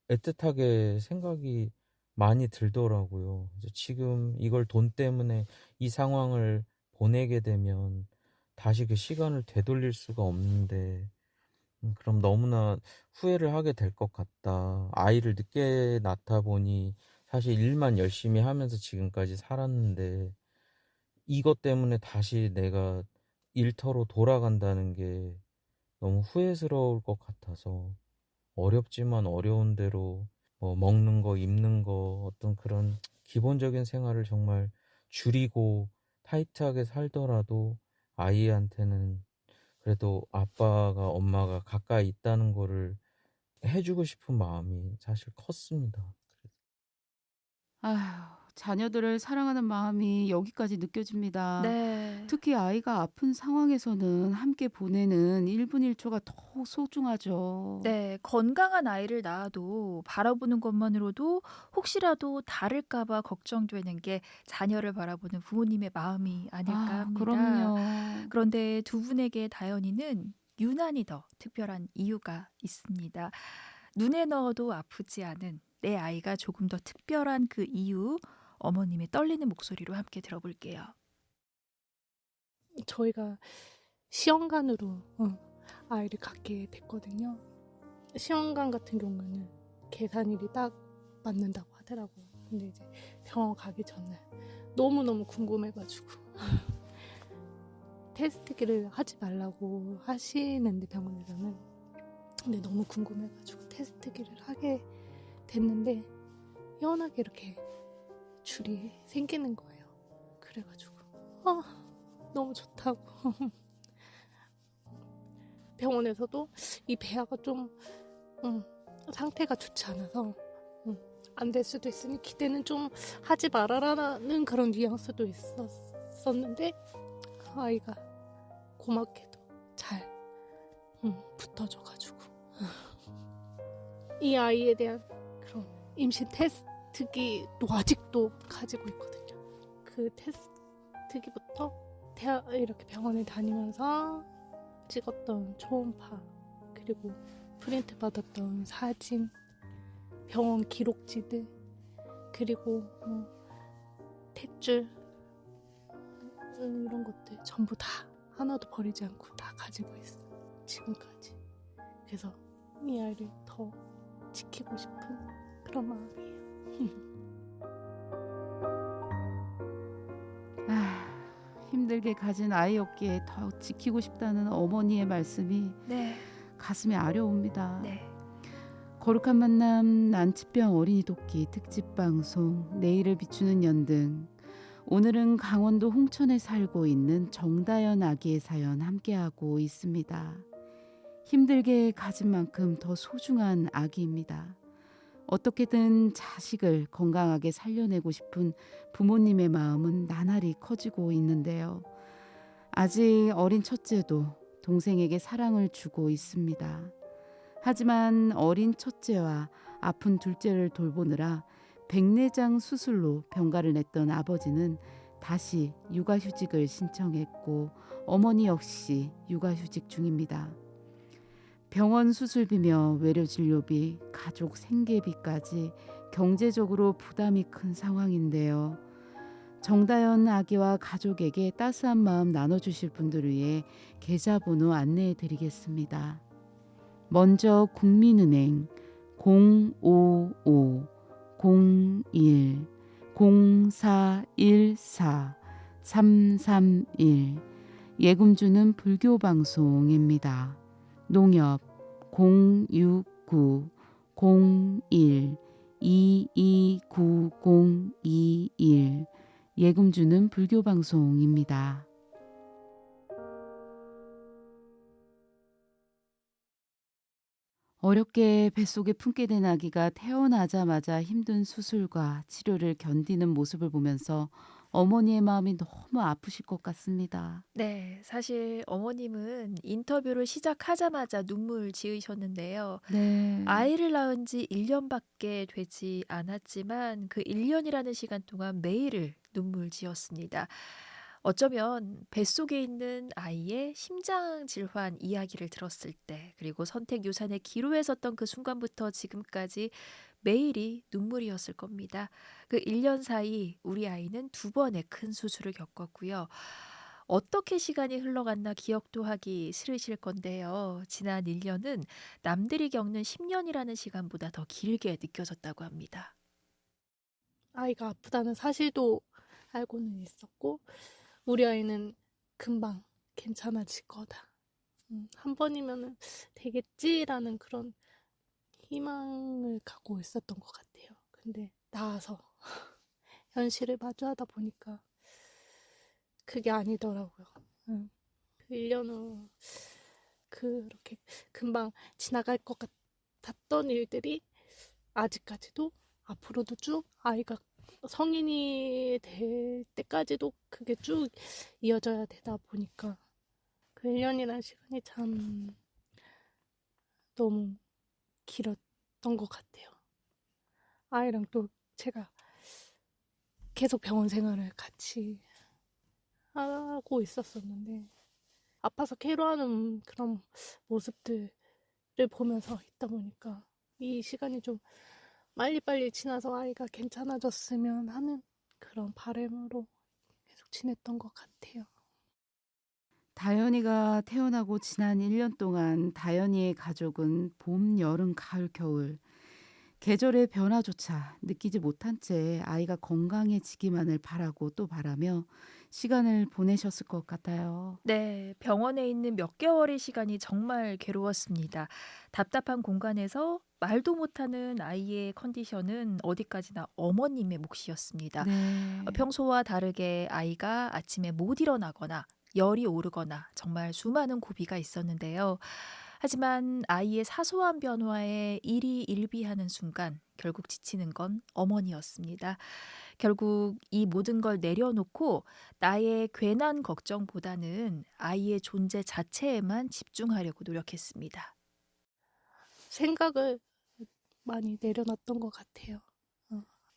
애틋하게 생각이 많이 들더라고요. 그래서 지금 이걸 돈 때문에 이 상황을 보내게 되면 다시 그 시간을 되돌릴 수가 없는데 그럼 너무나 후회를 하게 될 것 같다. 아이를 늦게 낳다 보니 사실 일만 열심히 하면서 지금까지 살았는데 이것 때문에 다시 내가 일터로 돌아간다는 게 너무 후회스러울 것 같아서 어렵지만 어려운 대로 뭐 먹는 거, 입는 거, 어떤 그런 기본적인 생활을 정말 줄이고 타이트하게 살더라도 아이한테는 그래도 아빠가 엄마가 가까이 있다는 거를 해주고 싶은 마음이 사실 컸습니다. 아휴, 자녀들을 사랑하는 마음이 여기까지 느껴집니다. 네. 특히 아이가 아픈 상황에서는 함께 보내는 1분 1초가 더 소중하죠. 네, 건강한 아이를 낳아도 바라보는 것만으로도 혹시라도 다를까 봐 걱정되는 게 자녀를 바라보는 부모님의 마음이 아닐까 합니다. 그럼요. 그런데 두 분에게 다현이는 유난히 더 특별한 이유가 있습니다. 눈에 넣어도 아프지 않은 내 아이가 조금 더 특별한 그 이유, 어머님의 떨리는 목소리로 함께 들어볼게요. 저희가 시험관으로 아이를 갖게 됐거든요. 시험관 같은 경우는 계산일이 딱 맞는다고 하더라고요. 근데 이제 병원 가기 전날 너무너무 궁금해가지고 테스트기를 하지 말라고 하시는데 병원에서는 근데 너무 궁금해가지고 테스트기를 하게 됐는데 희한하게 이렇게 줄이 생기는 거예요. 그래가지고 너무 좋다고 병원에서도 이 배아가 좀 상태가 좋지 않아서 안 될 수도 있으니 기대는 좀 하지 말아라라는 그런 뉘앙스도 있었는데 아이가 고맙게도 잘 붙어줘가지고 이 아이에 대한 그런 임신 테스트기도 아직도 가지고 있거든요. 그 테스트기부터 이렇게 병원에 다니면서 찍었던 초음파 그리고 프린트 받았던 사진 병원 기록지들 그리고 탯줄 이런 것들 전부 다 하나도 버리지 않고 다 가지고 있어 지금까지. 그래서 이 아이를 더 지키고 싶은 그런 마음이에요. 힘들게 가진 아이였기에 더 지키고 싶다는 어머니의 말씀이 네. 가슴에 아려옵니다. 네. 거룩한 만남 난치병 어린이 돕기 특집 방송 내일을 비추는 연등. 오늘은 강원도 홍천에 살고 있는 정다연 아기의 사연 함께하고 있습니다. 힘들게 가진 만큼 더 소중한 아기입니다. 어떻게든 자식을 건강하게 살려내고 싶은 부모님의 마음은 나날이 커지고 있는데요. 아직 어린 첫째도 동생에게 사랑을 주고 있습니다. 하지만 어린 첫째와 아픈 둘째를 돌보느라 백내장 수술로 병가를 냈던 아버지는 다시 육아휴직을 신청했고 어머니 역시 육아휴직 중입니다. 병원 수술비며 외래진료비, 가족 생계비까지 경제적으로 부담이 큰 상황인데요. 정다연 아기와 가족에게 따스한 마음 나눠주실 분들을 위해 계좌번호 안내해 드리겠습니다. 먼저 국민은행 055-01-0414-331 예금주는 불교방송입니다. 농협 069-01-229021 예금주는 불교방송입니다. 어렵게 뱃속에 품게 된 아기가 태어나자마자 힘든 수술과 치료를 견디는 모습을 보면서 어머니의 마음이 너무 아프실 것 같습니다. 네, 사실 어머님은 인터뷰를 시작하자마자 눈물 지으셨는데요. 네. 아이를 낳은 지 1년밖에 되지 않았지만 그 1년이라는 시간 동안 매일을 눈물 지었습니다. 어쩌면 뱃속에 있는 아이의 심장 질환 이야기를 들었을 때, 그리고 선택 유산의 기로에 섰던 그 순간부터 지금까지 매일이 눈물이었을 겁니다. 그 1년 사이 우리 아이는 2번의 큰 수술을 겪었고요. 어떻게 시간이 흘러갔나 기억도 하기 싫으실 건데요. 지난 1년은 남들이 겪는 10년이라는 시간보다 더 길게 느껴졌다고 합니다. 아이가 아프다는 사실도 알고는 있었고, 우리 아이는 금방 괜찮아질 거다. 한 번이면은 되겠지라는 그런 희망을 갖고 있었던 것 같아요. 근데 나와서 현실을 마주하다 보니까 그게 아니더라고요. 그 1년은 그렇게 금방 지나갈 것 같았던 일들이 아직까지도 앞으로도 쭉 아이가 성인이 될 때까지도 그게 쭉 이어져야 되다 보니까 그 1년이라는 시간이 참 너무 길었던 것 같아요. 아이랑 또 제가 계속 병원 생활을 같이 하고 있었었는데 아파서 괴로워하는 그런 모습들을 보면서 있다 보니까 이 시간이 좀 빨리빨리 지나서 아이가 괜찮아졌으면 하는 그런 바람으로 계속 지냈던 것 같아요. 다현이가 태어나고 지난 1년 동안 다현이의 가족은 봄, 여름, 가을, 겨울 계절의 변화조차 느끼지 못한 채 아이가 건강해지기만을 바라고 또 바라며 시간을 보내셨을 것 같아요. 네, 병원에 있는 몇 개월의 시간이 정말 괴로웠습니다. 답답한 공간에서 말도 못하는 아이의 컨디션은 어디까지나 어머님의 몫이었습니다. 네. 평소와 다르게 아이가 아침에 못 일어나거나 열이 오르거나 정말 수많은 고비가 있었는데요. 하지만 아이의 사소한 변화에 일희일비하는 순간 결국 지치는 건 어머니였습니다. 결국 이 모든 걸 내려놓고 나의 괜한 걱정보다는 아이의 존재 자체에만 집중하려고 노력했습니다. 생각을 많이 내려놨던 것 같아요.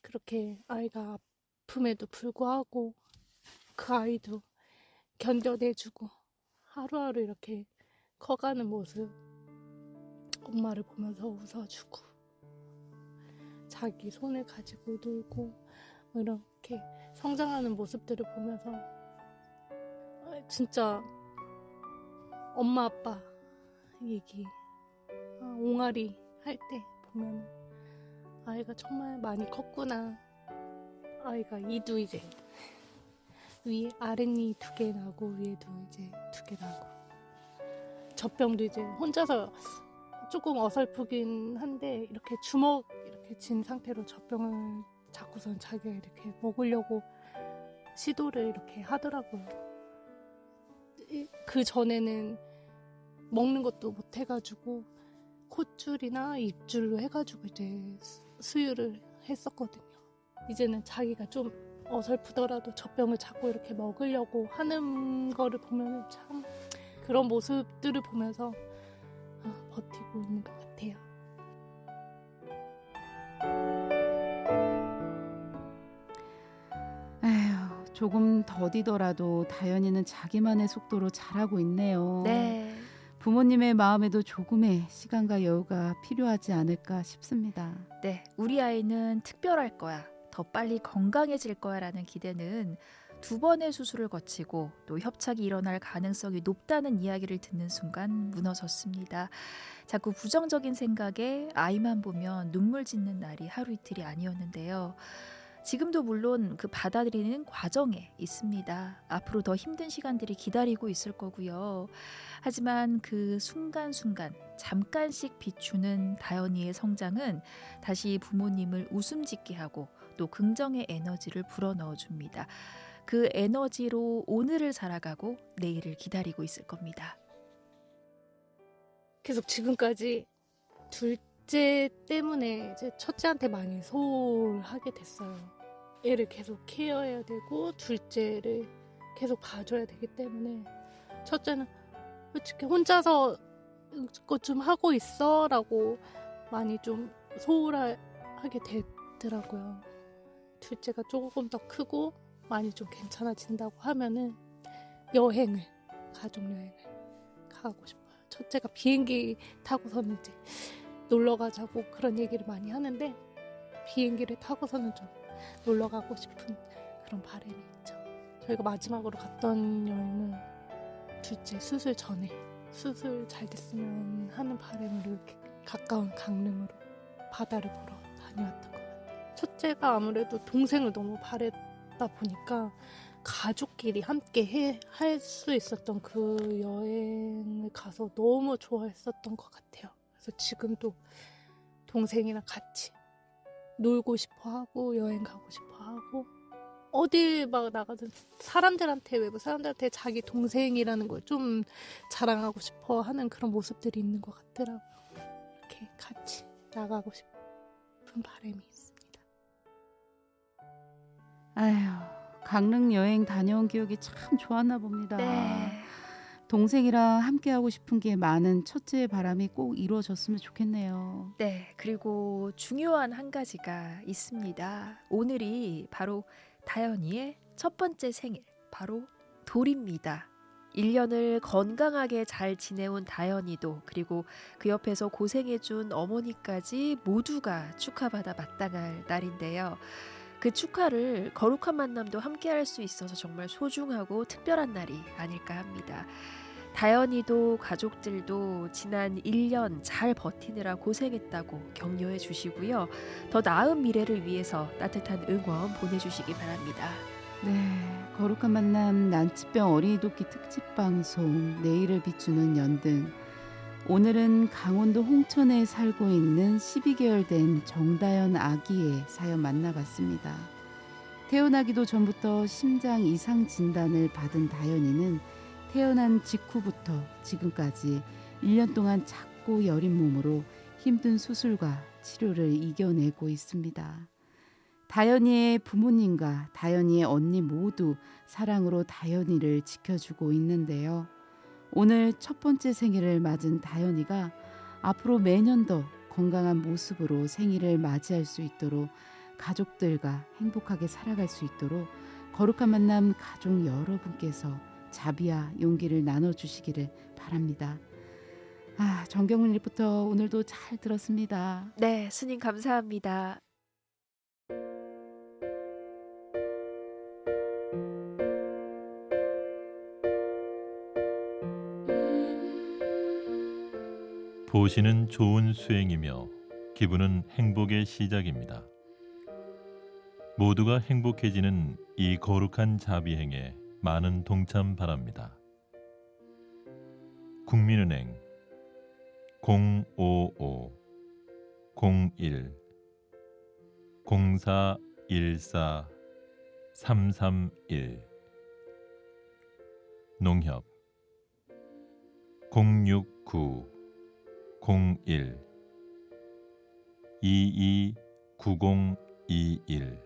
그렇게 아이가 아픔에도 불구하고 그 아이도 견뎌내주고 하루하루 이렇게 커가는 모습 엄마를 보면서 웃어주고 자기 손을 가지고 놀고 이렇게 성장하는 모습들을 보면서 진짜 엄마 아빠 얘기 옹알이 할 때 보면 아이가 정말 많이 컸구나. 아이가 이도 이제 위에 아랫니 2개 나고 위에도 이제 2개 나고 젖병도 이제 혼자서 조금 어설프긴 한데 이렇게 주먹 이렇게 진 상태로 젖병을 잡고선 자기가 이렇게 먹으려고 시도를 이렇게 하더라고요. 그 전에는 먹는 것도 못 해가지고 콧줄이나 입줄로 해가지고 이제 수유를 했었거든요. 이제는 자기가 좀 어설프더라도 젖병을 잡고 이렇게 먹으려고 하는 거를 보면 참 그런 모습들을 보면서 버티고 있는 것 같아요. 에휴, 조금 더디더라도 다현이는 자기만의 속도로 자라고 있네요. 네. 부모님의 마음에도 조금의 시간과 여유가 필요하지 않을까 싶습니다. 네, 우리 아이는 특별할 거야. 더 빨리 건강해질 거야라는 기대는 두 번의 수술을 거치고 또 협착이 일어날 가능성이 높다는 이야기를 듣는 순간 무너졌습니다. 자꾸 부정적인 생각에 아이만 보면 눈물 짓는 날이 하루 이틀이 아니었는데요. 지금도 물론 그 받아들이는 과정에 있습니다. 앞으로 더 힘든 시간들이 기다리고 있을 거고요. 하지만 그 순간순간 잠깐씩 비추는 다현이의 성장은 다시 부모님을 웃음 짓게 하고 또 긍정의 에너지를 불어넣어 줍니다. 그 에너지로 오늘을 살아가고 내일을 기다리고 있을 겁니다. 계속 지금까지 둘째 때문에 이제 첫째한테 많이 소홀하게 됐어요. 애를 계속 케어해야 되고 둘째를 계속 봐줘야 되기 때문에 첫째는 솔직히 혼자서 것 좀 하고 있어 라고 많이 좀 소홀하게 되더라고요. 둘째가 조금 더 크고 많이 좀 괜찮아진다고 하면은 가족 여행을 가고 싶어요. 첫째가 비행기 타고서는 이제 놀러 가자고 그런 얘기를 많이 하는데 비행기를 타고서는 좀 놀러 가고 싶은 그런 바람이 있죠. 저희가 마지막으로 갔던 여행은 둘째 수술 전에 수술 잘 됐으면 하는 바람으로 이렇게 가까운 강릉으로 바다를 보러 다녀왔던 것 같아요. 첫째가 아무래도 동생을 너무 바랬다 보니까 가족끼리 함께 할 수 있었던 그 여행을 가서 너무 좋아했었던 것 같아요. 그래서 지금도 동생이랑 같이 놀고 싶어 하고 여행 가고 싶어 하고 어딜 막 나가든 외부 사람들한테 자기 동생이라는 걸 좀 자랑하고 싶어 하는 그런 모습들이 있는 것 같더라고요. 이렇게 같이 나가고 싶은 바람이 있습니다. 아휴, 강릉 여행 다녀온 기억이 참 좋았나 봅니다. 네. 동생이랑 함께하고 싶은 게 많은 첫째의 바람이 꼭 이루어졌으면 좋겠네요. 네, 그리고 중요한 한 가지가 있습니다. 오늘이 바로 다현이의 첫 번째 생일, 바로 돌입니다. 1년을 건강하게 잘 지내온 다현이도 그리고 그 옆에서 고생해준 어머니까지 모두가 축하받아 마땅할 날인데요. 그 축하를 거룩한 만남도 함께 할 수 있어서 정말 소중하고 특별한 날이 아닐까 합니다. 다현이도 가족들도 지난 1년 잘 버티느라 고생했다고 격려해 주시고요. 더 나은 미래를 위해서 따뜻한 응원 보내주시기 바랍니다. 네, 거룩한 만남 난치병 어린이 돕기 특집 방송 내일을 비추는 연등. 오늘은 강원도 홍천에 살고 있는 12개월 된 정다연 아기의 사연 만나봤습니다. 태어나기도 전부터 심장 이상 진단을 받은 다연이는 태어난 직후부터 지금까지 1년 동안 작고 여린 몸으로 힘든 수술과 치료를 이겨내고 있습니다. 다연이의 부모님과 다연이의 언니 모두 사랑으로 다연이를 지켜주고 있는데요. 오늘 첫 번째 생일을 맞은 다연이가 앞으로 매년 더 건강한 모습으로 생일을 맞이할 수 있도록 가족들과 행복하게 살아갈 수 있도록 거룩한 만남 가족 여러분께서 자비와 용기를 나눠주시기를 바랍니다. 정경훈 리포터 오늘도 잘 들었습니다. 네, 스님 감사합니다. 보시는 좋은 수행이며 기분은 행복의 시작입니다. 모두가 행복해지는 이 거룩한 자비행에 많은 동참 바랍니다. 국민은행 055-01-0414-331 농협 069-01-229021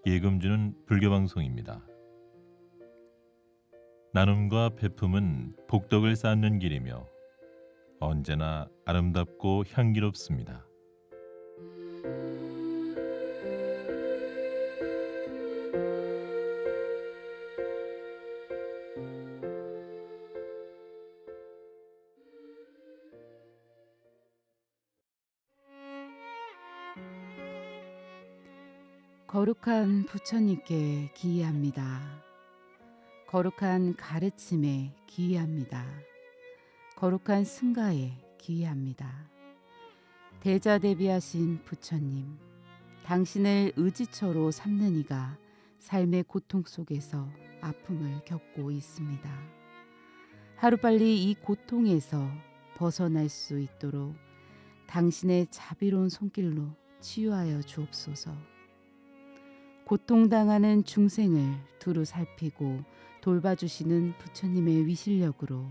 예금주는 불교방송입니다. 나눔과 베품은 복덕을 쌓는 길이며 언제나 아름답고 향기롭습니다. 거룩한 부처님께 기이합니다. 거룩한 가르침에 기이합니다. 거룩한 승가에 기이합니다. 대자대비하신 부처님, 당신을 의지처로 삼는 이가 삶의 고통 속에서 아픔을 겪고 있습니다. 하루빨리 이 고통에서 벗어날 수 있도록 당신의 자비로운 손길로 치유하여 주옵소서. 고통당하는 중생을 두루 살피고 돌봐주시는 부처님의 위실력으로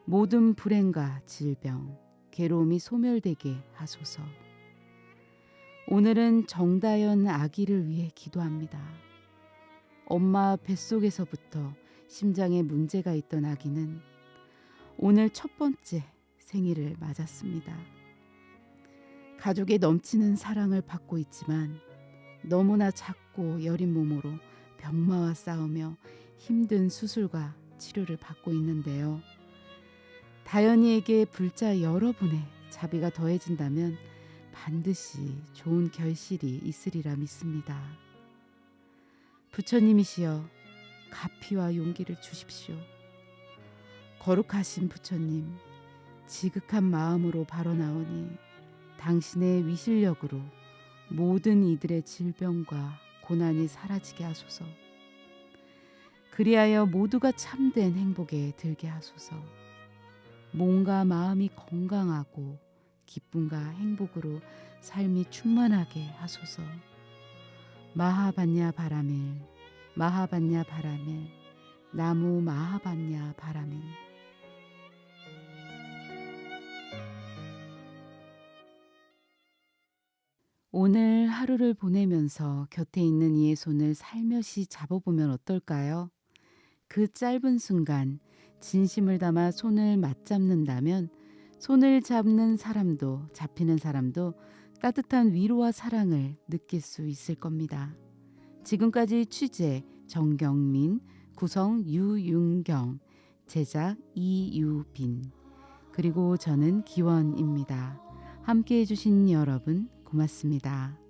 모든 불행과 질병, 괴로움이 소멸되게 하소서. 오늘은 정다연 아기를 위해 기도합니다. 엄마 뱃속에서부터 심장에 문제가 있던 아기는 오늘 첫 번째 생일을 맞았습니다. 가족의 넘치는 사랑을 받고 있지만 너무나 작고 여린 몸으로 병마와 싸우며 힘든 수술과 치료를 받고 있는데요. 다연이에게 불자 여러분의 자비가 더해진다면 반드시 좋은 결실이 있으리라 믿습니다. 부처님이시여 가피와 용기를 주십시오. 거룩하신 부처님, 지극한 마음으로 발언하오니 당신의 위실력으로 모든 이들의 질병과 고난이 사라지게 하소서. 그리하여 모두가 참된 행복에 들게 하소서. 몸과 마음이 건강하고 기쁨과 행복으로 삶이 충만하게 하소서. 마하반야 바라밀, 마하반야 바라밀, 나무 마하반야 바라밀. 오늘 하루를 보내면서 곁에 있는 이의 손을 살며시 잡아보면 어떨까요? 그 짧은 순간 진심을 담아 손을 맞잡는다면 손을 잡는 사람도 잡히는 사람도 따뜻한 위로와 사랑을 느낄 수 있을 겁니다. 지금까지 취재 정경민, 구성 유윤경, 제작 이유빈, 그리고 저는 기원입니다. 함께해 주신 여러분 고맙습니다.